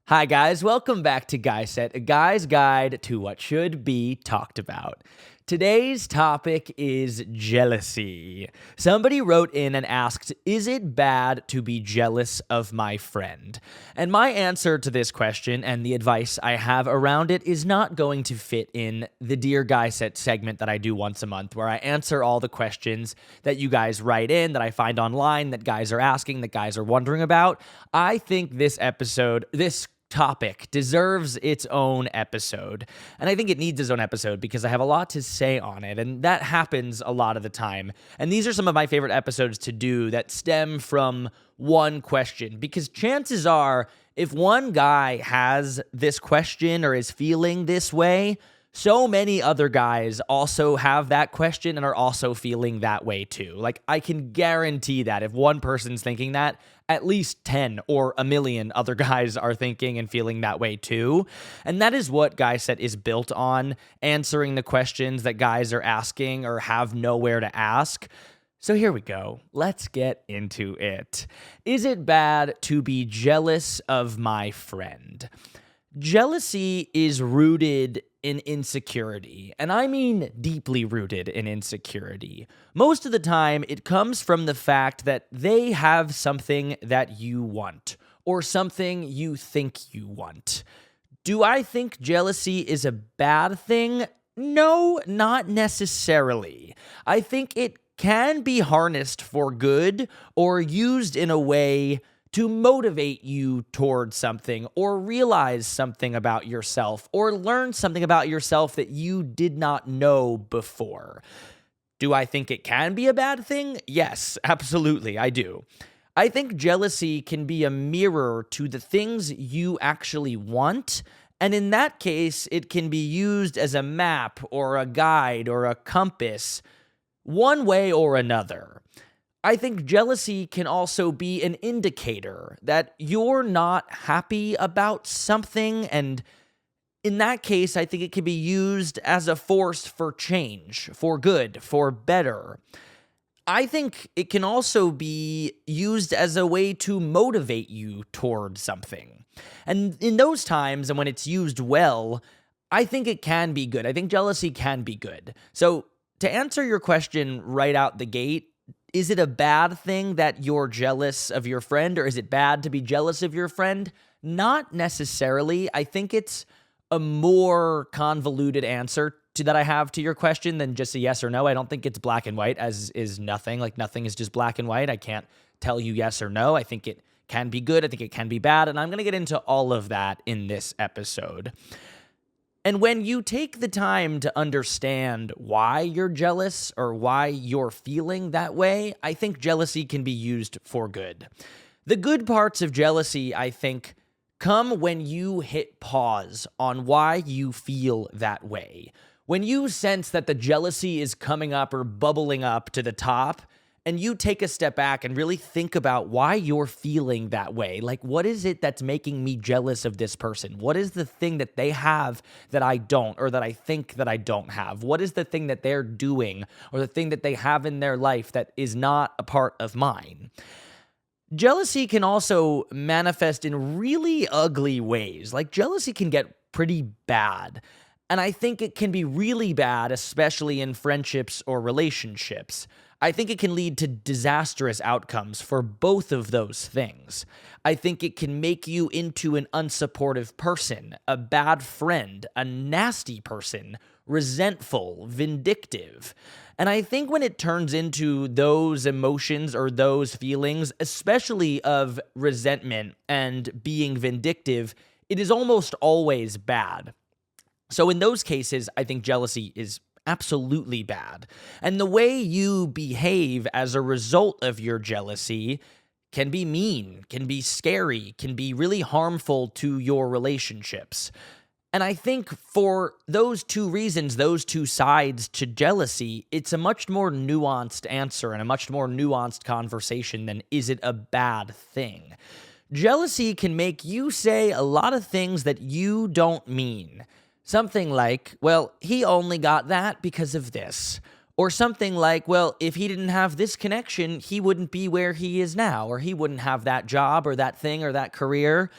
Hi, guys. Welcome back to Guy Set, a guy's guide to what should be talked about. Today's topic is jealousy. Somebody wrote in and asked, is it bad to be jealous of my friend? And my answer to this question and the advice I have around it is not going to fit in the Dear Guy Set segment that I do once a month, where I answer all the questions that you guys write in, that I find online, that guys are asking, that guys are wondering about. I think this topic deserves its own episode. And I think it needs its own episode because I have a lot to say on it. And that happens a lot of the time. And these are some of my favorite episodes to do that stem from one question. Because chances are, if one guy has this question or is feeling this way, so many other guys also have that question and are also feeling that way too. Like, I can guarantee that if one person's thinking that, at least 10 or a million other guys are thinking and feeling that way too. And that is what Guy Set is built on, answering the questions that guys are asking or have nowhere to ask. So here we go. Let's get into it. Is it bad to be jealous of my friend? Jealousy is rooted in insecurity, and I mean deeply rooted in insecurity. Most of the time, it comes from the fact that they have something that you want, or something you think you want. Do I think jealousy is a bad thing? No, not necessarily. I think it can be harnessed for good or used in a way to motivate you towards something, or realize something about yourself, or learn something about yourself that you did not know before. Do I think it can be a bad thing? Yes, absolutely, I do. I think jealousy can be a mirror to the things you actually want, and in that case, it can be used as a map or a guide or a compass, one way or another. I think jealousy can also be an indicator that you're not happy about something, and in that case, I think it can be used as a force for change, for good, for better. I think it can also be used as a way to motivate you toward something. And in those times, and when it's used well, I think it can be good. I think jealousy can be good. So to answer your question right out the gate, is it a bad thing that you're jealous of your friend, or is it bad to be jealous of your friend? Not necessarily. I think it's a more convoluted answer that I have to your question than just a yes or no. I don't think it's black and white, as is nothing. Like, nothing is just black and white. I can't tell you yes or no. I think it can be good. I think it can be bad. And I'm going to get into all of that in this episode. And when you take the time to understand why you're jealous or why you're feeling that way, I think jealousy can be used for good. The good parts of jealousy, I think, come when you hit pause on why you feel that way. When you sense that the jealousy is coming up or bubbling up to the top, and you take a step back and really think about why you're feeling that way. Like, what is it that's making me jealous of this person? What is the thing that they have that I don't, or that I think that I don't have? What is the thing that they're doing, or the thing that they have in their life that is not a part of mine? Jealousy can also manifest in really ugly ways. Like, jealousy can get pretty bad. And I think it can be really bad, especially in friendships or relationships. I think it can lead to disastrous outcomes for both of those things. I think it can make you into an unsupportive person, a bad friend, a nasty person, resentful, vindictive. And I think when it turns into those emotions or those feelings, especially of resentment and being vindictive, it is almost always bad. So in those cases, I think jealousy is absolutely bad. And the way you behave as a result of your jealousy can be mean, can be scary, can be really harmful to your relationships. And I think for those two reasons, those two sides to jealousy, it's a much more nuanced answer and a much more nuanced conversation than is it a bad thing. Jealousy can make you say a lot of things that you don't mean. Something like, well, he only got that because of this. Or something like, well, if he didn't have this connection, he wouldn't be where he is now, or he wouldn't have that job or that thing or that career.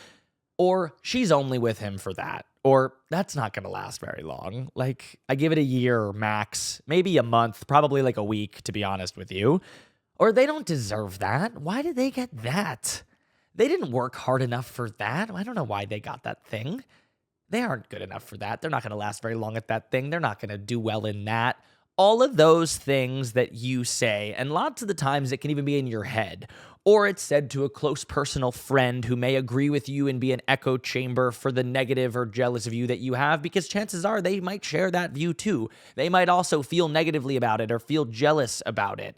Or she's only with him for that. Or that's not going to last very long. Like, I give it a year max, maybe a month, probably like a week, to be honest with you. Or they don't deserve that. Why did they get that? They didn't work hard enough for that. I don't know why they got that thing. They aren't good enough for that. They're not going to last very long at that thing. They're not going to do well in that. All of those things that you say, and lots of the times it can even be in your head, or it's said to a close personal friend who may agree with you and be an echo chamber for the negative or jealous view that you have, because chances are they might share that view too. They might also feel negatively about it or feel jealous about it.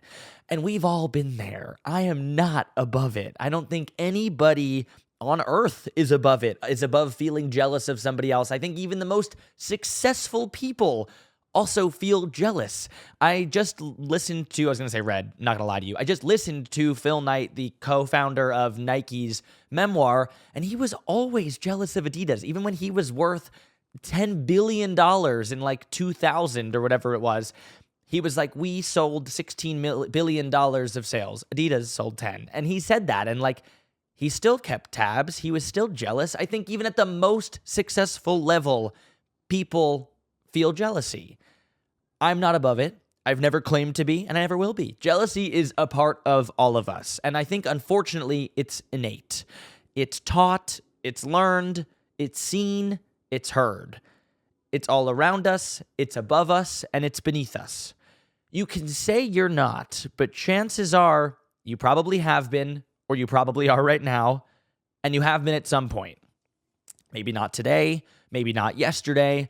And we've all been there. I am not above it. I don't think anybody on earth is above it, is above feeling jealous of somebody else. I think even the most successful people also feel jealous. I just listened to, I was going to say read, not going to lie to you. I just listened to Phil Knight, the co-founder of Nike's memoir, and he was always jealous of Adidas, even when he was worth $10 billion in like 2000 or whatever it was. He was like, we sold $16 billion of sales. Adidas sold 10. And he said that, and like, he still kept tabs. He was still jealous. I think even at the most successful level, people feel jealousy. I'm not above it. I've never claimed to be, and I never will be. Jealousy is a part of all of us. And I think, unfortunately, it's innate. It's taught, it's learned, it's seen, it's heard. It's all around us, it's above us, and it's beneath us. You can say you're not, but chances are you probably have been, or you probably are right now, and you have been at some point. Maybe not today, maybe not yesterday,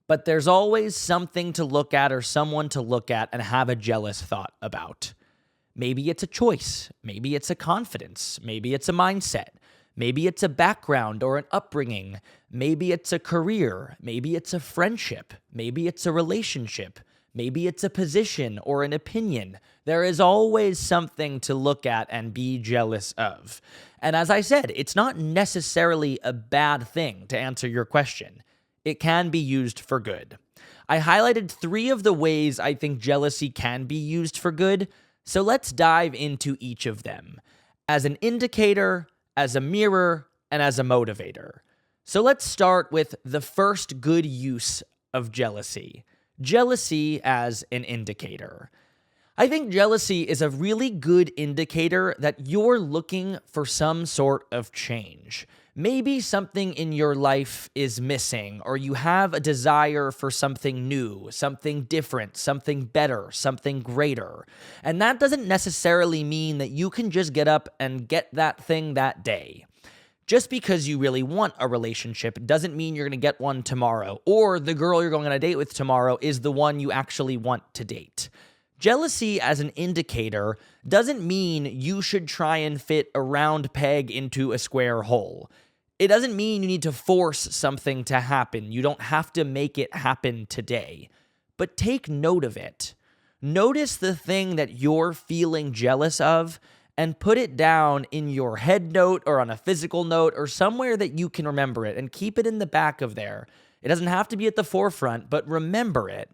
but there's always something to look at or someone to look at and have a jealous thought about. Maybe it's a choice. Maybe it's a confidence. Maybe it's a mindset. Maybe it's a background or an upbringing. Maybe it's a career. Maybe it's a friendship. Maybe it's a relationship. Maybe it's a position or an opinion. There is always something to look at and be jealous of. And as I said, it's not necessarily a bad thing, to answer your question. It can be used for good. I highlighted 3 of the ways I think jealousy can be used for good, so let's dive into each of them. As an indicator, as a mirror, and as a motivator. So let's start with the first good use of jealousy. Jealousy as an indicator. I think jealousy is a really good indicator that you're looking for some sort of change. Maybe something in your life is missing, or you have a desire for something new, something different, something better, something greater. And that doesn't necessarily mean that you can just get up and get that thing that day. Just because you really want a relationship doesn't mean you're going to get one tomorrow, or the girl you're going on a date with tomorrow is the one you actually want to date. Jealousy as an indicator doesn't mean you should try and fit a round peg into a square hole. It doesn't mean you need to force something to happen. You don't have to make it happen today. But take note of it. Notice the thing that you're feeling jealous of and put it down in your head note or on a physical note or somewhere that you can remember it, and keep it in the back of there. It doesn't have to be at the forefront, but remember it.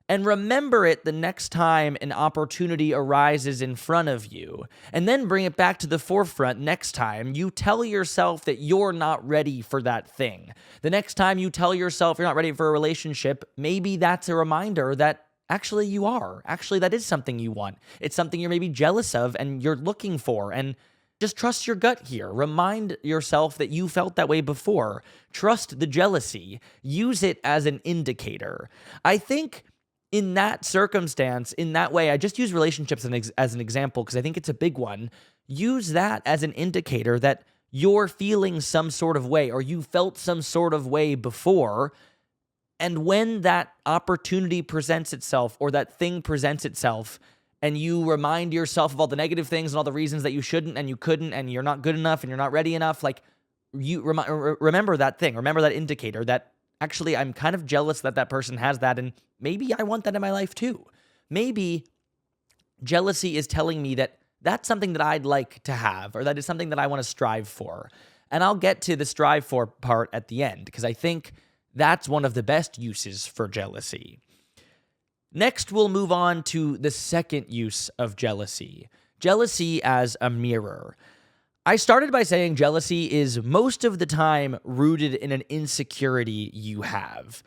And remember it the next time an opportunity arises in front of you. And then bring it back to the forefront next time you tell yourself that you're not ready for that thing. The next time you tell yourself you're not ready for a relationship, maybe that's a reminder that actually you are. Actually, that is something you want. It's something you're maybe jealous of and you're looking for. And just trust your gut here. Remind yourself that you felt that way before. Trust the jealousy. Use it as an indicator. I think in that circumstance, in that way, I just use relationships as an example because I think it's a big one. Use that as an indicator that you're feeling some sort of way or you felt some sort of way before. And when that opportunity presents itself or that thing presents itself and you remind yourself of all the negative things and all the reasons that you shouldn't and you couldn't and you're not good enough and you're not ready enough, like you remember that thing, remember that indicator that actually, I'm kind of jealous that that person has that, and maybe I want that in my life too. Maybe jealousy is telling me that that's something that I'd like to have, or that is something that I want to strive for. And I'll get to the strive for part at the end, because I think that's one of the best uses for jealousy. Next, we'll move on to the second use of jealousy. Jealousy as a mirror. I started by saying jealousy is most of the time rooted in an insecurity you have.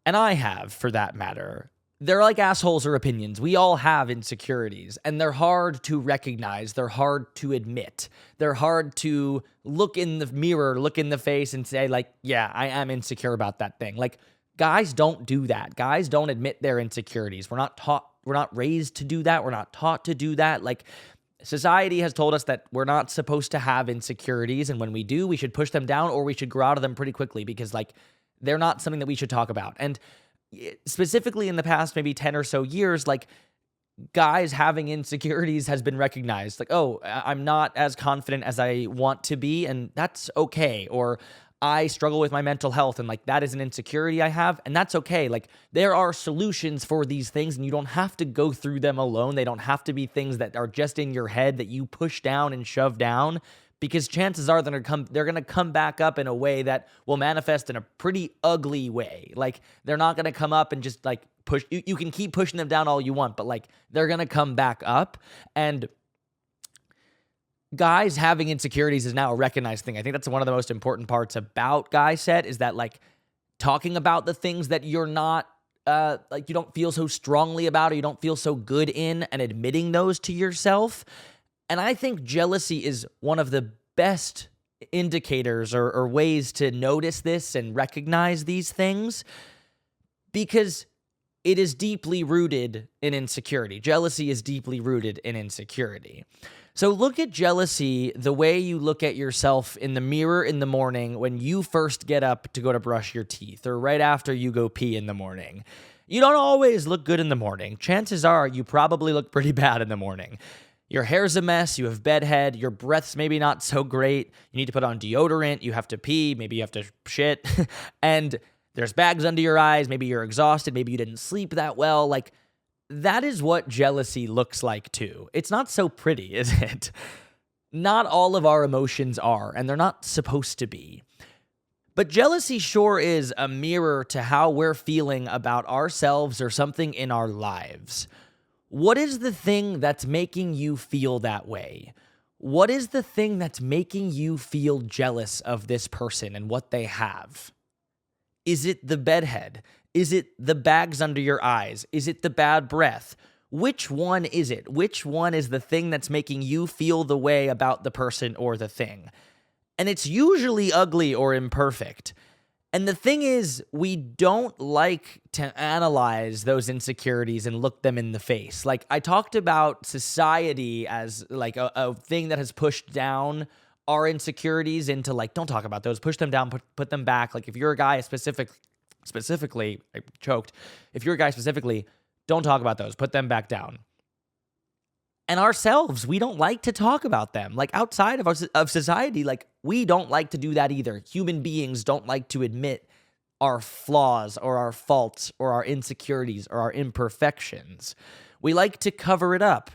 And I have, for that matter. They're like assholes or opinions. We all have insecurities, and they're hard to recognize. They're hard to admit. They're hard to look in the mirror, look in the face, and say, like, yeah, I am insecure about that thing. Like, guys don't do that. Guys don't admit their insecurities. We're not raised to do that. We're not taught to do that. Like, society has told us that we're not supposed to have insecurities, and when we do, we should push them down or we should grow out of them pretty quickly because, like, they're not something that we should talk about. And specifically in the past maybe 10 or so years, like, guys having insecurities has been recognized. Like, oh, I'm not as confident as I want to be, and that's okay. Or I struggle with my mental health, and like that is an insecurity I have, and that's okay. Like, there are solutions for these things, and you don't have to go through them alone. They don't have to be things that are just in your head that you push down and shove down, because chances are they're going to come back up in a way that will manifest in a pretty ugly way. Like, they're not going to come up and just like push. You can keep pushing them down all you want, but like they're going to come back up. And guys having insecurities is now a recognized thing. I think that's one of the most important parts about Guy Set is that, like, talking about the things that you're not like you don't feel so strongly about or you don't feel so good in, and admitting those to yourself. And I think jealousy is one of the best indicators or ways to notice this and recognize these things, because it is deeply rooted in insecurity. Jealousy is deeply rooted in insecurity. So look at jealousy the way you look at yourself in the mirror in the morning when you first get up to go to brush your teeth, or right after you go pee in the morning. You don't always look good in the morning. Chances are you probably look pretty bad in the morning. Your hair's a mess, you have bedhead, your breath's maybe not so great, you need to put on deodorant, you have to pee, maybe you have to shit, and there's bags under your eyes, maybe you're exhausted, maybe you didn't sleep that well. Like, that is what jealousy looks like too. It's not so pretty, is it? Not all of our emotions are, and they're not supposed to be. But jealousy sure is a mirror to how we're feeling about ourselves or something in our lives. What is the thing that's making you feel that way? What is the thing that's making you feel jealous of this person and what they have? Is it the bedhead? Is it the bags under your eyes? Is it the bad breath? Which one is it? Which one is the thing that's making you feel the way about the person or the thing? And it's usually ugly or imperfect. And the thing is, we don't like to analyze those insecurities and look them in the face. Like, I talked about society as like a thing that has pushed down our insecurities into like, don't talk about those, push them down, put them back. Like, if you're a guy specifically, I choked. If you're a guy specifically, don't talk about those, put them back down. And ourselves, we don't like to talk about them. Like, outside of society, like, we don't like to do that either. Human beings don't like to admit our flaws or our faults or our insecurities or our imperfections. We like to cover it up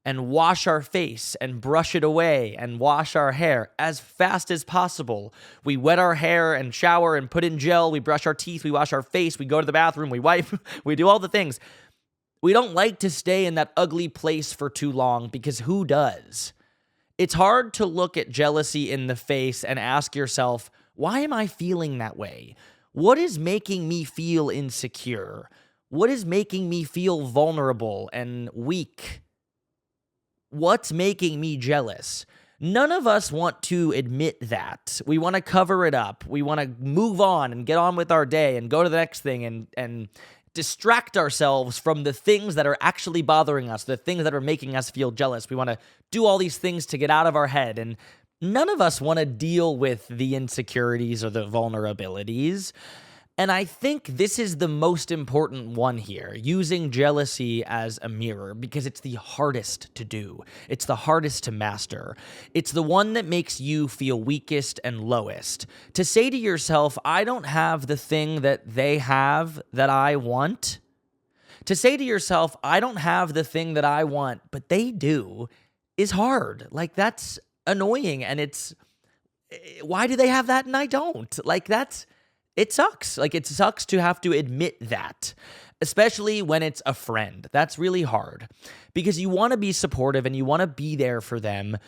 and wash our face and brush it away and wash our hair as fast as possible. We wet our hair and shower and put in gel. We brush our teeth. We wash our face. We go to the bathroom. We wipe. We do all the things. We don't like to stay in that ugly place for too long, because who does? It's hard to look at jealousy in the face and ask yourself, why am I feeling that way? What is making me feel insecure? What is making me feel vulnerable and weak? What's making me jealous? None of us want to admit that. We want to cover it up. We want to move on and get on with our day and go to the next thing and distract ourselves from the things that are actually bothering us, the things that are making us feel jealous. We want to do all these things to get out of our head, and none of us want to deal with the insecurities or the vulnerabilities. And I think this is the most important one here, using jealousy as a mirror, because it's the hardest to do. It's the hardest to master. It's the one that makes you feel weakest and lowest. To say to yourself, I don't have the thing that they have that I want. To say to yourself, I don't have the thing that I want, but they do, is hard. Like, that's annoying. And it's, why do they have that and I don't? Like, it sucks. Like, it sucks to have to admit that, especially when it's a friend. That's really hard, because you want to be supportive and you want to be there for them,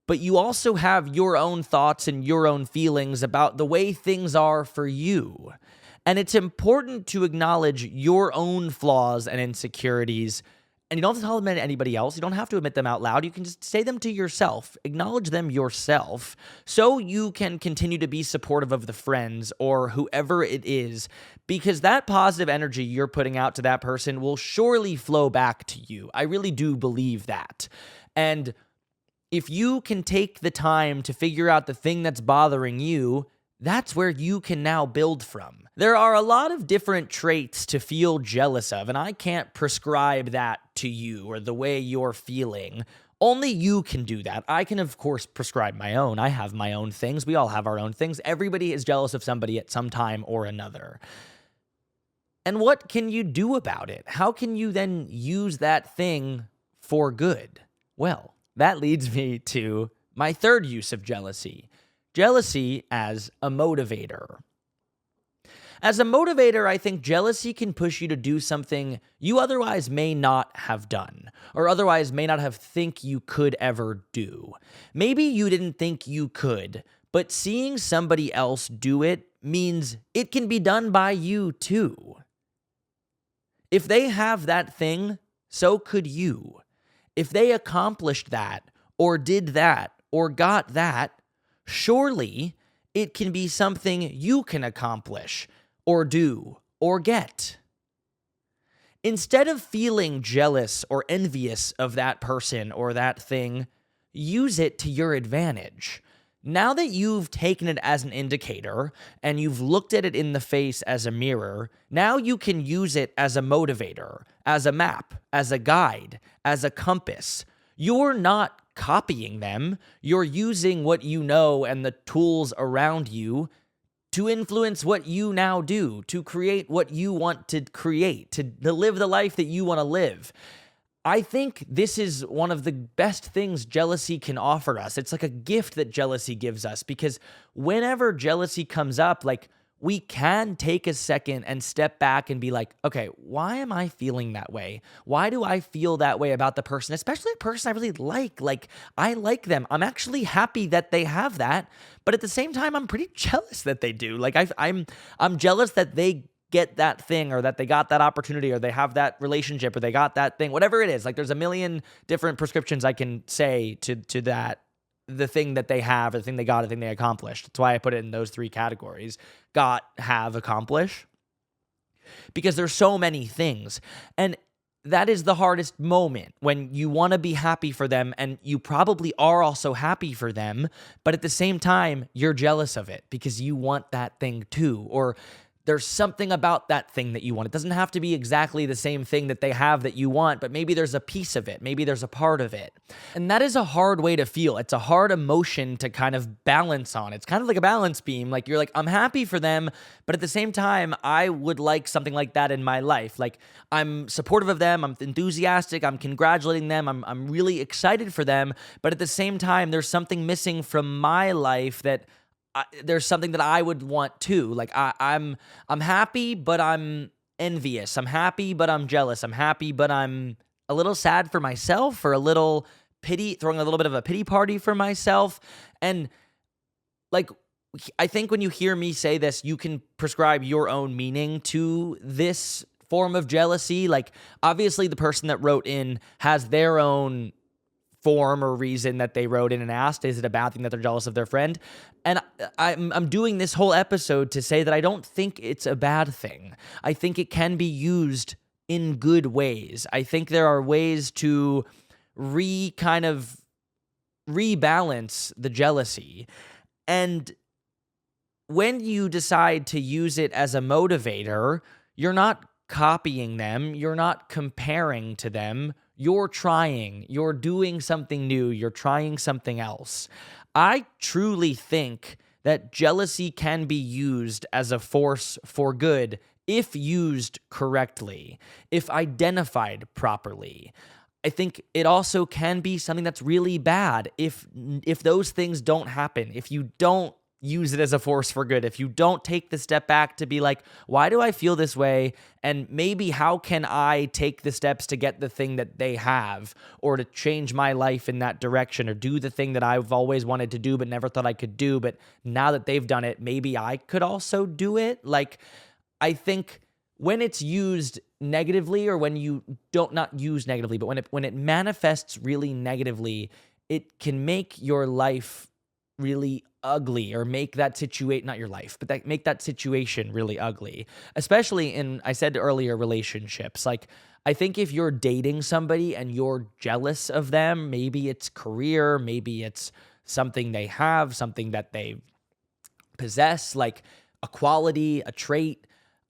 but you also have your own thoughts and your own feelings about the way things are for you. And it's important to acknowledge your own flaws and insecurities. And you don't have to tell them to anybody else. You don't have to admit them out loud. You can just say them to yourself. Acknowledge them yourself so you can continue to be supportive of the friends or whoever it is, because that positive energy you're putting out to that person will surely flow back to you. I really do believe that. And if you can take the time to figure out the thing that's bothering you, that's where you can now build from. There are a lot of different traits to feel jealous of, and I can't prescribe that to you or the way you're feeling. Only you can do that. I can, of course, prescribe my own. I have my own things. We all have our own things. Everybody is jealous of somebody at some time or another. And what can you do about it? How can you then use that thing for good? Well, that leads me to my third use of jealousy. Jealousy as a motivator. As a motivator, I think jealousy can push you to do something you otherwise may not have done, or otherwise may not have think you could ever do. Maybe you didn't think you could, but seeing somebody else do it means it can be done by you too. If they have that thing, so could you. If they accomplished that, or did that, or got that, surely it can be something you can accomplish, or do, or get. Instead of feeling jealous or envious of that person or that thing, use it to your advantage. Now that you've taken it as an indicator and you've looked at it in the face as a mirror, now you can use it as a motivator, as a map, as a guide, as a compass. You're not copying them. You're using what you know and the tools around you to influence what you now do, to create what you want to create, to live the life that you want to live. I think this is one of the best things jealousy can offer us. It's like a gift that jealousy gives us, because whenever jealousy comes up, like, we can take a second and step back and be like, okay, why am I feeling that way? Why do I feel that way about the person, especially a person I really like? Like, I like them. I'm actually happy that they have that, but at the same time, I'm pretty jealous that they do. Like, I'm jealous that they get that thing, or that they got that opportunity, or they have that relationship, or they got that thing, whatever it is. Like, there's a million different prescriptions I can say to that. The thing that they have, or the thing they got, the thing they accomplished. That's why I put it in those three categories: got, have, accomplish. Because there's so many things. And that is the hardest moment, when you want to be happy for them, and you probably are also happy for them, but at the same time, you're jealous of it because you want that thing too. Or there's something about that thing that you want. It doesn't have to be exactly the same thing that they have that you want, but maybe there's a piece of it. Maybe there's a part of it. And that is a hard way to feel. It's a hard emotion to kind of balance on. It's kind of like a balance beam. Like, you're like, I'm happy for them, but at the same time, I would like something like that in my life. Like, I'm supportive of them. I'm enthusiastic. I'm congratulating them. I'm really excited for them. But at the same time, there's something missing from my life that there's something that I would want too. Like, I'm happy, but I'm envious. I'm happy, but I'm jealous. I'm happy, but I'm a little sad for myself, or a little pity, throwing a little bit of a pity party for myself. And like, I think when you hear me say this, you can prescribe your own meaning to this form of jealousy. Like, obviously the person that wrote in has their own form or reason that they wrote in and asked, is it a bad thing that they're jealous of their friend? And I'm doing this whole episode to say that I don't think it's a bad thing. I think it can be used in good ways. I think there are ways to rebalance the jealousy. And when you decide to use it as a motivator, you're not copying them, you're not comparing to them. You're trying, you're doing something new, you're trying something else. I truly think that jealousy can be used as a force for good if used correctly, if identified properly. I think it also can be something that's really bad if those things don't happen, if you don't use it as a force for good, if you don't take the step back to be like, why do I feel this way? And maybe how can I take the steps to get the thing that they have, or to change my life in that direction, or do the thing that I've always wanted to do but never thought I could do. But now that they've done it, maybe I could also do it. Like, I think when it's used negatively, or when you don't not use negatively, but when it manifests really negatively, it can make your life really ugly, or make that situation, not your life, but make that situation really ugly, especially in, I said earlier, relationships. Like, I think if you're dating somebody and you're jealous of them, maybe it's career, maybe it's something they have, something that they possess, like a quality, a trait,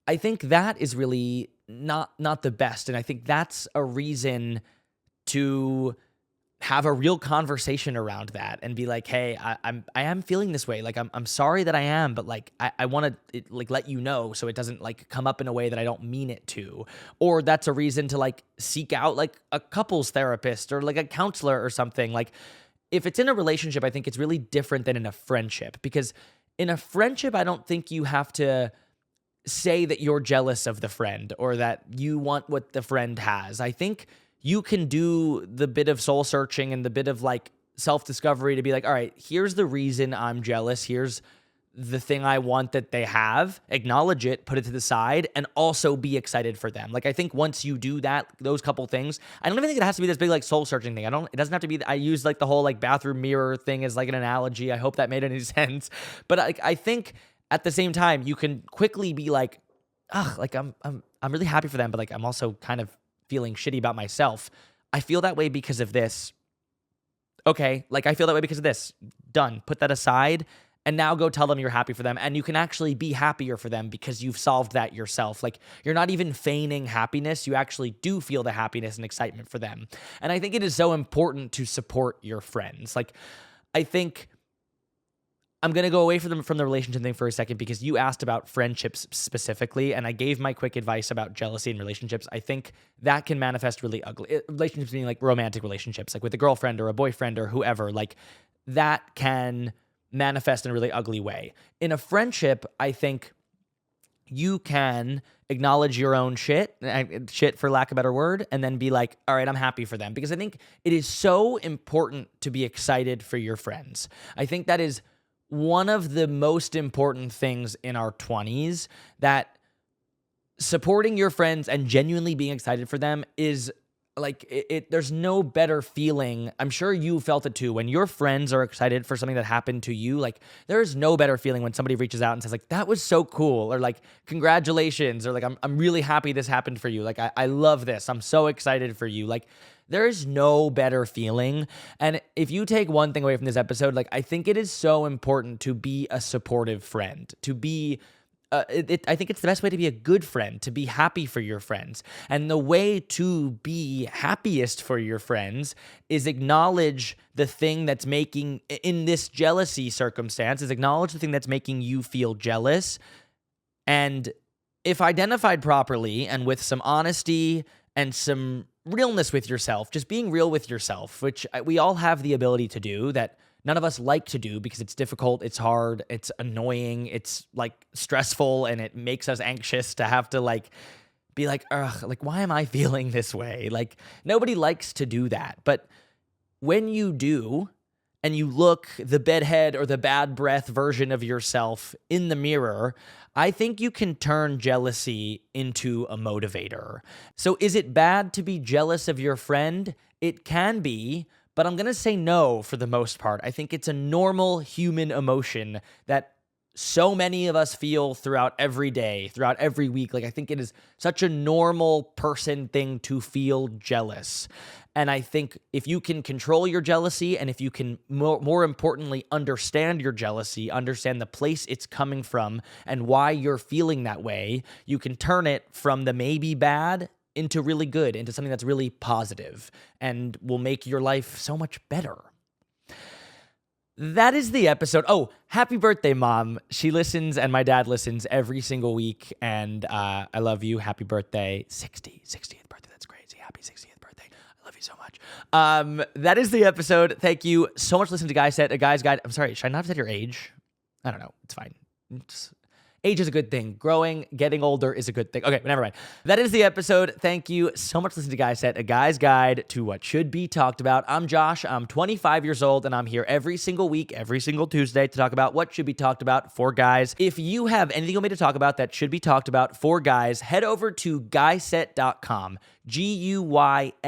I think that is really not the best. And I think that's a reason to have a real conversation around that and be like, hey, I am feeling this way. Like, I'm sorry that I am, but like, I want to like let you know, so it doesn't like come up in a way that I don't mean it to. Or that's a reason to like seek out like a couples therapist or like a counselor or something. Like, if it's in a relationship, I think it's really different than in a friendship, because in a friendship, I don't think you have to say that you're jealous of the friend or that you want what the friend has. I think you can do the bit of soul searching and the bit of like self-discovery to be like, all right, here's the reason I'm jealous. Here's the thing I want that they have. Acknowledge it, put it to the side, and also be excited for them. Like, I think once you do that, those couple things, I don't even think it has to be this big like soul searching thing. It doesn't have to be, I use like the whole like bathroom mirror thing as like an analogy. I hope that made any sense. But like, I think at the same time, you can quickly be like, ugh, like I'm really happy for them, but like I'm also kind of feeling shitty about myself. I feel that way because of this. Okay, like I feel that way because of this. Done. Put that aside, and now go tell them you're happy for them, and you can actually be happier for them because you've solved that yourself. Like, you're not even feigning happiness. You actually do feel the happiness and excitement for them. And I think it is so important to support your friends. Like, I think I'm going to go away from the relationship thing for a second, because you asked about friendships specifically, and I gave my quick advice about jealousy in relationships. I think that can manifest really ugly. Relationships being like romantic relationships, like with a girlfriend or a boyfriend or whoever, like that can manifest in a really ugly way. In a friendship, I think you can acknowledge your own shit for lack of a better word, and then be like, all right, I'm happy for them. Because I think it is so important to be excited for your friends. I think that is one of the most important things in our 20s, that supporting your friends and genuinely being excited for them is like, there's no better feeling. I'm sure you felt it too. When your friends are excited for something that happened to you, like there's no better feeling when somebody reaches out and says like, that was so cool, or like, congratulations, or like, I'm really happy this happened for you. Like, I love this. I'm so excited for you. Like, there's no better feeling. And if you take one thing away from this episode, like, I think it is so important to be a supportive friend, to be I think it's the best way to be a good friend, to be happy for your friends. And the way to be happiest for your friends is acknowledge the thing that's making, in this jealousy circumstance, is acknowledge the thing that's making you feel jealous. And if identified properly and with some honesty and some realness with yourself, just being real with yourself, which we all have the ability to do, that none of us like to do because it's difficult, it's hard, it's annoying, it's like stressful, and it makes us anxious to have to like be like, ugh, like, why am I feeling this way? Like, nobody likes to do that. But when you do, and you look the bedhead or the bad breath version of yourself in the mirror, I think you can turn jealousy into a motivator. So is it bad to be jealous of your friend? It can be, but I'm going to say no for the most part. I think it's a normal human emotion that so many of us feel throughout every day, throughout every week. Like, I think it is such a normal person thing to feel jealous. And I think if you can control your jealousy, and if you can more importantly understand your jealousy, understand the place it's coming from and why you're feeling that way, you can turn it from the maybe bad into really good, into something that's really positive, and will make your life so much better. That is the episode. Oh, happy birthday, Mom. She listens, and my dad listens every single week, and I love you. Happy birthday. 60th birthday. That's crazy. Happy 60th birthday. I love you so much. That is the episode. Thank you so much for listening to Guy Said, A Guy's Guide. I'm sorry, should I not have said your age? I don't know. It's fine. Age is a good thing. Growing, getting older is a good thing. Okay, never mind. That is the episode. Thank you so much for listening to Guy Set, a guy's guide to what should be talked about. I'm Josh. I'm 25 years old, and I'm here every single week, every single Tuesday to talk about what should be talked about for guys. If you have anything you want me to talk about that should be talked about for guys, head over to guyset.com, GUYSET.com.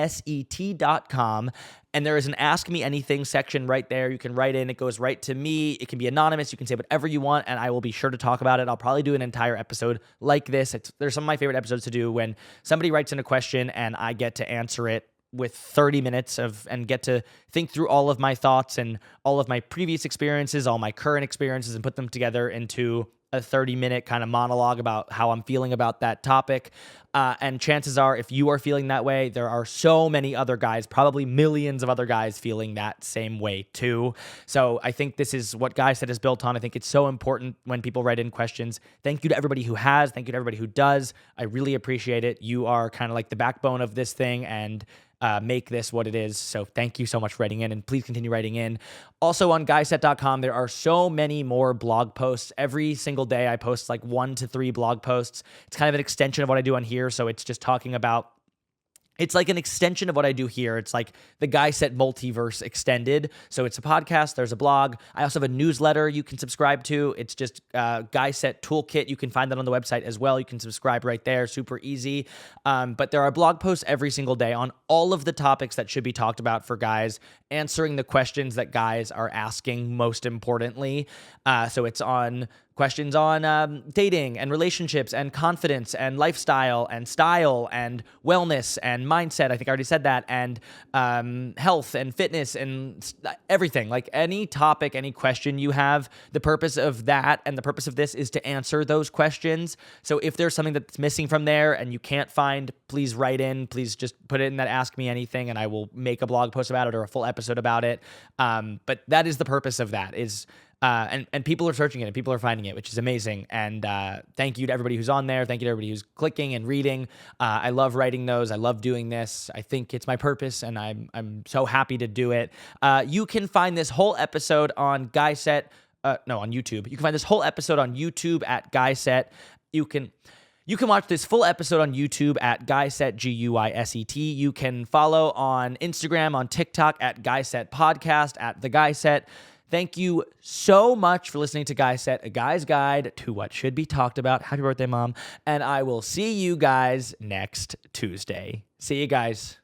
And there is an Ask Me Anything section right there. You can write in. It goes right to me. It can be anonymous. You can say whatever you want, and I will be sure to talk about it. I'll probably do an entire episode like this. There's some of my favorite episodes to do when somebody writes in a question and I get to answer it with 30 minutes and get to think through all of my thoughts and all of my previous experiences, all my current experiences, and put them together into a 30-minute kind of monologue about how I'm feeling about that topic. And chances are, if you are feeling that way, there are so many other guys, probably millions of other guys feeling that same way too. So I think this is what Guy Set is built on. I think it's so important when people write in questions. Thank you to everybody who has. Thank you to everybody who does. I really appreciate it. You are kind of like the backbone of this thing and make this what it is. So thank you so much for writing in, and please continue writing in. Also on guyset.com, there are so many more blog posts. Every single day I post like 1 to 3 blog posts. It's kind of an extension of what I do on here. So it's just talking about, it's like an extension of what I do here. It's like the Guy Set multiverse extended. So it's a podcast. There's a blog. I also have a newsletter you can subscribe to. It's just Guy Set Toolkit. You can find that on the website as well. You can subscribe right there. Super easy. But there are blog posts every single day on all of the topics that should be talked about for guys, answering the questions that guys are asking most importantly. So it's on questions on dating and relationships and confidence and lifestyle and style and wellness and mindset. I think I already said that. And health and fitness and everything. Like any topic, any question you have, the purpose of that and the purpose of this is to answer those questions. So if there's something that's missing from there and you can't find, please write in. Please just put it in that Ask Me Anything and I will make a blog post about it or a full episode about it. But that is the purpose of that is... And people are searching it and people are finding it, which is amazing. And thank you to everybody who's on there. Thank you to everybody who's clicking and reading. I love writing those. I love doing this. I think it's my purpose, and I'm so happy to do it. You can find this whole episode on Guy Set. On YouTube. You can find this whole episode on YouTube at Guy Set. You can watch this full episode on YouTube at Guy Set, GUYSET. You can follow on Instagram, on TikTok at Guy Set Podcast, at The Guy Set. Thank you so much for listening to Guy Set, a guy's guide to what should be talked about. Happy birthday, Mom. And I will see you guys next Tuesday. See you guys.